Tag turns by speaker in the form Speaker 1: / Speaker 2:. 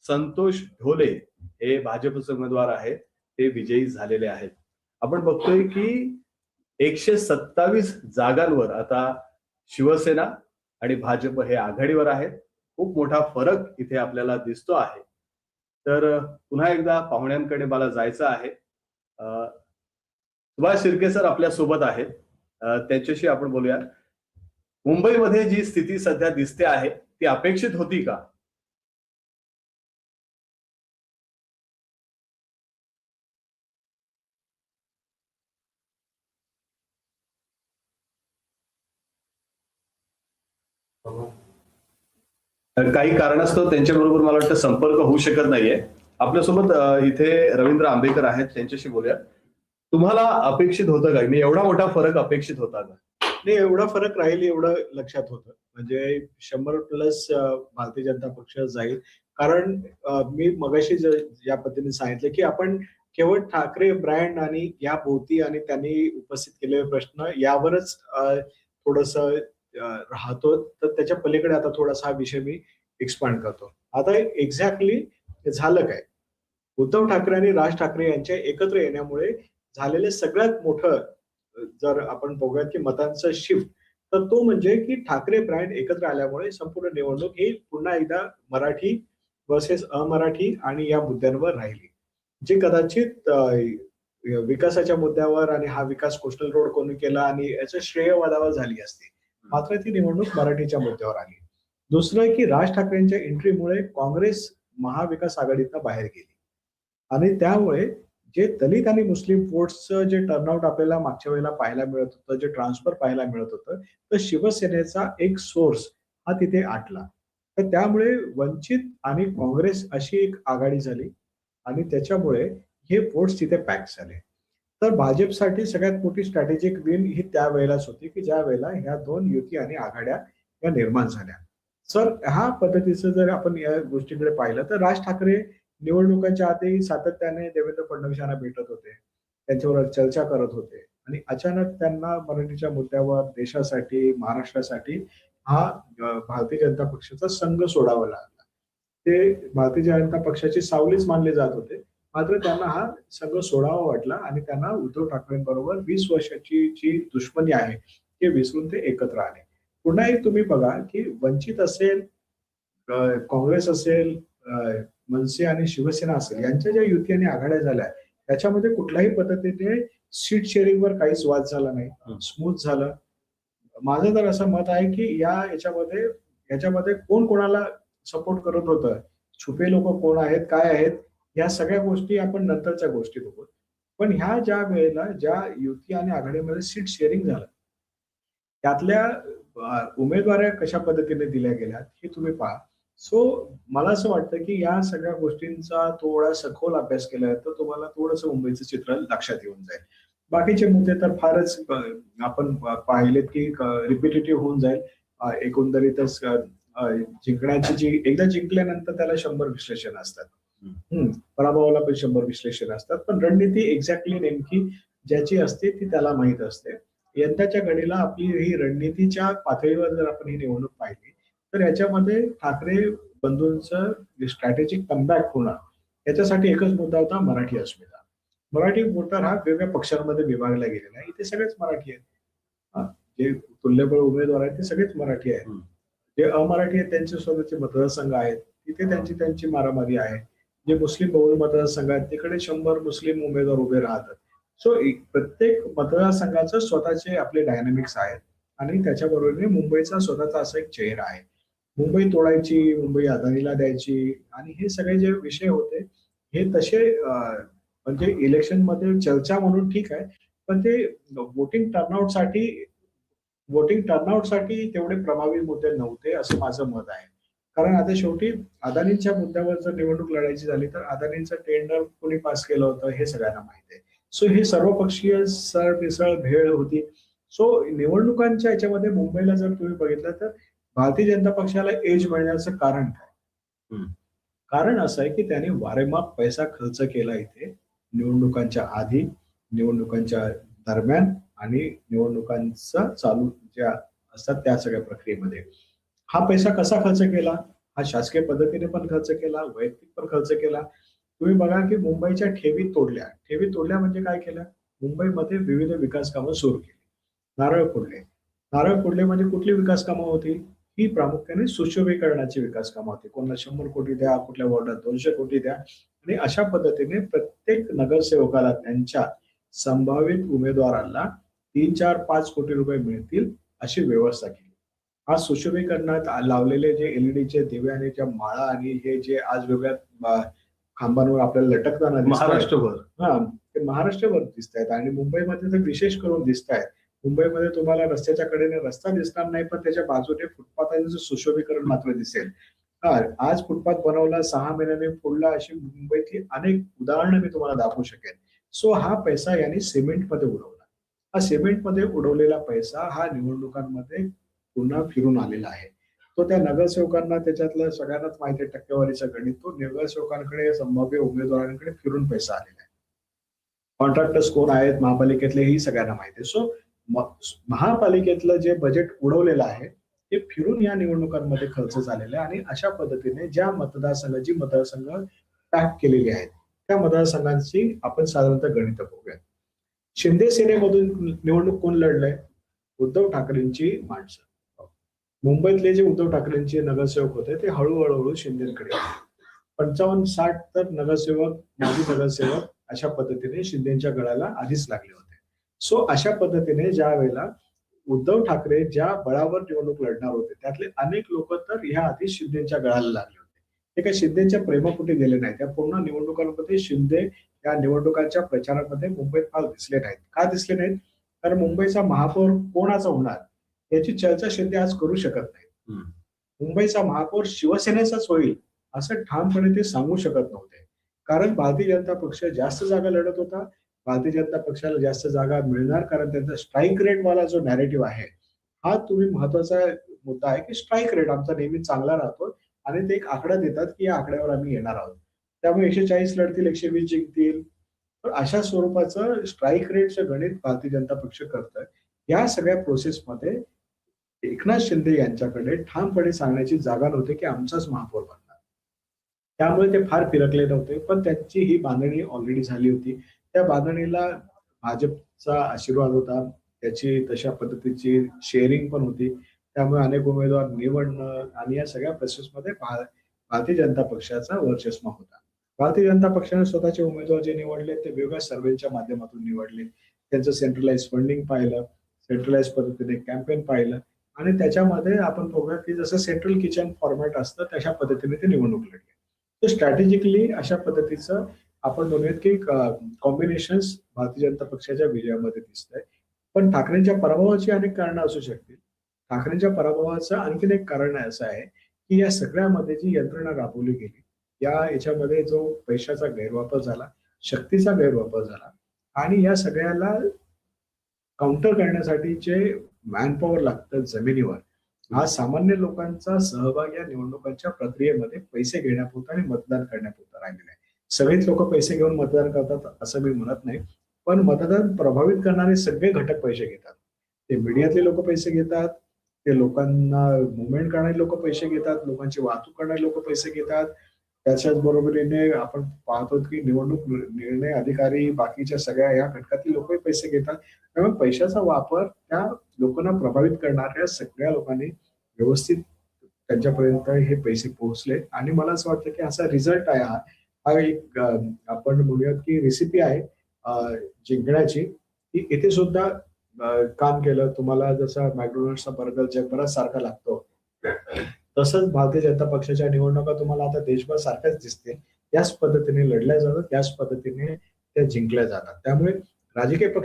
Speaker 1: संतोष ढोले हे भाजपचे उमेदवार आहेत, ते विजयी झालेले आहेत. आपण बघतोय की 127 जागांवर आता शिवसेना आणि भाजप हे आघाडीवर आहेत. खूप मोठा फरक इथे आपल्याला दिसतो आहे. तर पुन्हा एकदा पाहुण्यांकडे मला जायचं आहे. सुभाष शिर्के सर आपल्या सोबत आहेत. त्यांच्याशी आपण बोलूया. मुंबईमध्ये जी स्थिती सध्या दिसते आहे ती अपेक्षित होती का? काही कारणास्तव त्यांच्याबरोबर मला वाटतं संपर्क होऊ शकत नाहीये. आपल्यासोबत इथे रवींद्र आंबेकर आहेत, त्यांच्याशी बोलूया. तुम्हाला अपेक्षित होतं का, मी एवढा मोठा फरक अपेक्षित होता का?
Speaker 2: नाही, एवढा फरक राहील एवढं लक्षात होतं. म्हणजे 100+ भारतीय जनता पक्ष जाईल. कारण मी मगाशी ज्या पद्धतीने सांगितलं की आपण केवळ ठाकरे ब्रँड आणि या भोवती आणि त्यांनी उपस्थित केलेले प्रश्न यावरच थोडस राहतो. तर त्याच्या पलीकडे आता थोडासा हा विषय मी एक्सपांड करतो. आता एक्झॅक्टली झालं काय? उद्धव ठाकरे आणि राज ठाकरे यांच्या एकत्र येण्यामुळे झालेले सगळ्यात मोठं जर आपण बघूयात की मतांचं शिफ्ट, तर तो म्हणजे की ठाकरे ब्रँड एकत्र आल्यामुळे संपूर्ण निवडणूक ही पुन्हा एकदा मराठी वर्सेस अमराठी आणि या मुद्द्यांवर राहिली. जे कदाचित विकासाच्या मुद्द्यावर आणि हा विकास कोस्टल रोड कोणी केला आणि याचं श्रेय वादावर झाली असते, मात्र ती निवडणूक मराठीच्या मुद्द्यावर आली. दुसरं की राज ठाकरेंच्या एंट्रीमुळे काँग्रेस महाविकास आघाडीतनं बाहेर गेली आणि त्यामुळे जे दलित आणि मुस्लिम वोट्सचं जे टर्नआउट आपल्याला मागच्या वेळेला पाहायला मिळत होतं, जे ट्रान्सफर पाहायला मिळत होतं, तर शिवसेनेचा एक सोर्स हा तिथे आटला. तर त्यामुळे वंचित आणि काँग्रेस अशी एक आघाडी झाली आणि त्याच्यामुळे हे वोट्स तिथे पॅक झाले. तर भाजपसाठी सगळ्यात मोठी स्ट्रॅटेजिक विन ही त्यावेळेलाच होती की ज्या वेळेला ह्या दोन युती आणि आघाड्या या निर्माण झाल्या. सर ह्या पद्धतीचं जर आपण या गोष्टीकडे पाहिलं तर राज ठाकरे निवडणुकांच्या आधी सातत्याने देवेंद्र फडणवीस यांना भेटत होते, त्यांच्याबरोबर चर्चा करत होते आणि अचानक त्यांना मराठीच्या मुद्द्यावर देशासाठी महाराष्ट्रासाठी हा भारतीय जनता पक्षाचा संघ सोडावा लागला. ते भारतीय जनता पक्षाची सावलीच मानले जात होते, मात्र त्यांना हा संघ सोडावा वाटला आणि त्यांना उद्धव ठाकरेंबरोबर 20 वर्षाची जी दुश्मनी आहे ते विसरून ते एकत्र आले. पुन्हा एक तुम्ही बघा की वंचित असेल, काँग्रेस असेल, मनसे आणि शिवसेना असेल यांच्या ज्या युती आणि आघाड्या झाल्या त्याच्यामध्ये कुठल्याही पद्धतीने सीट शेअरिंगवर काहीच वाद झाला नाही, स्मूथ झालं. माझं तर असं मत आहे की याच्यामध्ये कोण कोणाला सपोर्ट करत होतं, छुपे लोक कोण आहेत, काय आहेत, या सगळ्या गोष्टी आपण नंतरच्या गोष्टी बघू. पण ह्या ज्या वेळेला ज्या युती आणि आघाडीमध्ये सीट शेअरिंग झालं त्यातल्या उमेदवाऱ्या कशा पद्धतीने दिल्या गेल्या हे तुम्ही पहा. सो मला असं वाटतं की या सगळ्या गोष्टींचा थोडा सखोल अभ्यास केला तर तुम्हाला थोडंसं मुंबईचं चित्र लक्षात येऊन जाईल. बाकीचे मुद्दे तर फारच आपण पाहिलेत की रिपिटेटिव्ह होऊन जाईल. एकंदरीतच जिंकण्याची जी एकदा जिंकल्यानंतर त्याला 100 विश्लेषण असतात, पराभवाला पण 100 विश्लेषण असतात, पण रणनीती एक्झॅक्टली नेमकी ज्याची असते ती त्याला माहित असते. यंदाच्या घडीला आपली ही रणनीतीच्या पातळीवर जर आपण ही निवडणूक पाहिली तर याच्यामध्ये ठाकरे बंधूंचं स्ट्रॅटेजिक कमबॅक होणार याच्यासाठी एकच मुद्दा होता, मराठी अस्मिता. मराठी वोटर हा वेगवेगळ्या पक्षांमध्ये विभागला गेलेला आहे. इथे सगळेच मराठी आहेत, जे तुल्यबळ उमेदवार आहेत ते सगळेच मराठी आहेत. जे अमराठी आहेत त्यांचे स्वतःचे मतदारसंघ आहेत, तिथे त्यांची मारामारी आहे. जे मुस्लिम बहुल मतदारसंघ आहेत तिकडे 100 मुस्लिम उमेदवार उभे राहतात. सो प्रत्येक मतदारसंघाचं स्वतःचे आपले डायनामिक्स आहेत आणि त्याच्याबरोबरीने मुंबईचा स्वतःचा असा एक चेहरा आहे. मुंबई तोडायची, मुंबई अदानीला द्यायची आणि हे सगळे जे विषय होते हे तसे म्हणजे इलेक्शन मध्ये चर्चा म्हणून ठीक आहे, पण ते वोटिंग टर्नआउटसाठी तेवढे प्रभावी मुद्दे नव्हते असं माझं मत आहे. कारण आता शेवटी अदानीच्या मुद्द्यावर जर निवडणूक लढायची झाली तर अदानीचं टेंडर कोणी पास केलं होतं हे सगळ्यांना माहिती आहे. सो हे सर्वपक्षीय सरमिसळ भेळ होती. सो निवडणुकांच्या याच्यामध्ये मुंबईला जर तुम्ही बघितलं तर भारतीय जनता पक्षाला एज मिळण्याचं कारण काय? कारण असं आहे की त्याने वारेमाप पैसा खर्च केला इथे निवडणुकांच्या आधी, निवडणुकांच्या दरम्यान आणि निवडणुकांचा चालू ज्या असतात त्या सगळ्या प्रक्रियेमध्ये. हा पैसा कसा खर्च केला हा शासकीय पद्धतीने पण खर्च केला, वैयक्तिक पण खर्च केला. तुम्ही बघा की मुंबईच्या ठेवी तोडल्या म्हणजे काय केलं? मुंबईमध्ये विविध विकास कामं सुरू केली. नारळ फोडले. नारळ फोडले म्हणजे कुठली विकास कामं होती? ही प्रामुख्याने सुशोभीकरणाची विकास कामं होती. कोणाला 100 कोटी द्या, कुठल्या वॉर्डात 200 कोटी द्या आणि अशा पद्धतीने प्रत्येक नगरसेवकाला त्यांच्या संभावित उमेदवाराला 3, 4, 5 कोटी रुपये मिळतील अशी व्यवस्था केली. आज सुशोभीकरणात लावलेले जे एलईडीचे दिवे आणि ज्या माळा आणि हे जे आज वेगवेगळ्या खांबांवर आपल्याला लटकताना दिसतायत,
Speaker 1: महाराष्ट्रभर
Speaker 2: हा ते महाराष्ट्रभर दिसत आहेत आणि मुंबईमध्ये तर विशेष करून दिसत आहेत. मुंबईमध्ये तुम्हाला रस्त्याच्या कडेने रस्ता दिसणार नाही, पण त्याच्या बाजूने फुटपाथाचं सुशोभीकरण मात्र दिसेल. हा आज फुटपाथ बनवला, 6 महिन्याने फोडला, अशी मुंबईतली अनेक उदाहरणं मी तुम्हाला दाखवू शकेन. सो हा पैसा यांनी सिमेंटमध्ये उडवला. हा सिमेंटमध्ये उडवलेला पैसा हा निवडणुकांमध्ये पुन्हा फिरून आलेला आहे. तो त्या नगरसेवकांना, त्याच्यातलं सगळ्यांनाच माहिती आहे टक्केवारीचं गणित, तो नगरसेवकांकडे, संभाव्य उमेदवारांकडे फिरून पैसा आलेला आहे. कॉन्ट्रॅक्टर्स कोण आहेत महापालिकेतले ही सगळ्यांना माहिती आहे. सो महापालिकेतलं जे बजेट उडवलेलं आहे ते फिरून या निवडणुकांमध्ये खर्च झालेलं आहे आणि अशा पद्धतीने जी मतदारसंघ पॅक केलेली आहेत त्या मतदारसंघांची आपण साधारणतः गणित बघूया. शिंदे सेनेमधून निवडणूक कोण लढलंय? उद्धव ठाकरेंची माणसं. मुंबईतले जे उद्धव ठाकरेंचे नगरसेवक होते ते हळूहळू शिंदेकडे 55-60 तर नगरसेवक, माजी नगरसेवक अशा पद्धतीने शिंदेच्या गळाला आधीच लागले होते. सो अशा पद्धतीने ज्या वेळेला उद्धव ठाकरे ज्या बळावर निवडणूक लढणार होते त्यातले अनेक लोक तर ह्या आधी शिंदेच्या गळाला लागले होते. ते काही शिंदेच्या प्रेमापोटी गेले नाही. त्या पूर्ण निवडणुकांमध्ये शिंदे या निवडणुकांच्या प्रचारामध्ये मुंबईत फार दिसले नाहीत. का दिसले नाहीत? कारण मुंबईचा महापौर कोणाचा होणार याची चर्चा शिंदे आज करू शकत नाही. मुंबईचा महापौर शिवसेनेचाच होईल असं ठामपणे ते सांगू शकत नव्हते. कारण भारतीय जनता पक्ष जास्त जागा लढत होता. भारतीय जनता पक्षाला जास्त जागा मिळणार कारण त्यांचा स्ट्राईक रेट वाला जो नॅरेटिव्ह आहे हा तुम्ही महत्वाचा मुद्दा आहे की स्ट्राईक रेट आमचा नेहमी चांगला राहतो आणि ते एक आकडा देतात की या आकड्यावर आम्ही येणार आहोत. त्यामुळे 140 लढतील, 120 जिंकतील. तर अशा स्वरूपाचं स्ट्राईक रेटचं गणित भारतीय जनता पक्ष करतं. या सगळ्या प्रोसेसमध्ये एकनाथ शिंदे यांच्याकडे ठामपणे सांगण्याची जागा नव्हती की आमचाच महापौर बनणार. त्यामुळे ते फार फिरकले नव्हते. पण त्यांची ही बांधणी ऑलरेडी झाली होती. त्या बांधणीला भाजपचा आशीर्वाद होता. त्याची तशा पद्धतीची शेअरिंग पण होती. त्यामुळे अनेक उमेदवार निवडणं आणि या सगळ्या प्रोसेसमध्ये भारतीय जनता पक्षाचा वर्चस्व होता. भारतीय जनता पक्षाने स्वतःचे उमेदवार जे निवडले ते वेगवेगळ्या सर्वेच्या माध्यमातून निवडले. त्यांचं सेंट्रलाइज फंडिंग पाहिलं, सेंट्रलाइज पद्धतीने कॅम्पेन पाहिलं आणि त्याच्यामध्ये आपण बघूया की जसं सेंट्रल किचन फॉर्मॅट असतं तशा पद्धतीने ते निवडणूक लढले. तर स्ट्रॅटेजिकली अशा पद्धतीचं आपण म्हणूयात की कॉम्बिनेशन्स भारतीय जनता पक्षाच्या विजयामध्ये दिसत आहे. पण ठाकरेंच्या पराभवाची अनेक कारणं असू शकतील. ठाकरेंच्या पराभवाचं आणखीन एक कारण असं आहे की या सगळ्यामध्ये जी यंत्रणा राबवली गेली याच्यामध्ये जो पैशाचा गैरवापर झाला, शक्तीचा गैरवापर झाला आणि या सगळ्याला काउंटर करण्यासाठी जे मॅनपॉवर लागतं जमिनीवर, हा सामान्य लोकांचा सहभाग या निवडणुकांच्या प्रक्रियेमध्ये पैसे घेण्यापुरता आणि मतदान करण्यापुरता राहिलेला आहे. सगळेच लोक पैसे घेऊन मतदान करतात असं मी म्हणत नाही, पण मतदान प्रभावित करणारे सगळे घटक पैसे घेतात. ते मीडियातले लोक पैसे घेतात, ते लोकांना मुवमेंट करणारे लोक पैसे घेतात, लोकांची वाहतूक करणारे लोक पैसे घेतात. त्याच्याच बरोबरीने आपण पाहतो की निवडणूक निर्णय अधिकारी बाकीच्या सगळ्या या घटकातील लोकही पैसे घेतात. त्यामुळे पैशाचा वापर त्या लोकांना प्रभावित करणाऱ्या सगळ्या लोकांनी व्यवस्थित त्यांच्यापर्यंत हे पैसे पोहोचले आणि मला असं वाटतं की असा रिझल्ट आहे हा एक आपण म्हणूयात की रेसिपी आहे जिंकण्याची. की इथे सुद्धा काम केलं. तुम्हाला जसा मॅकडोनल्डचा बर्गर जगभरात सारखा लागतो तसंच भारतीय जनता पक्षाच्या निवडणुका तुम्हाला आता देशभर सारख्याच दिसतील. त्याच पद्धतीने लढल्या जातात, त्याच पद्धतीने त्या जिंकल्या जातात. त्यामुळे राजकीय पक्ष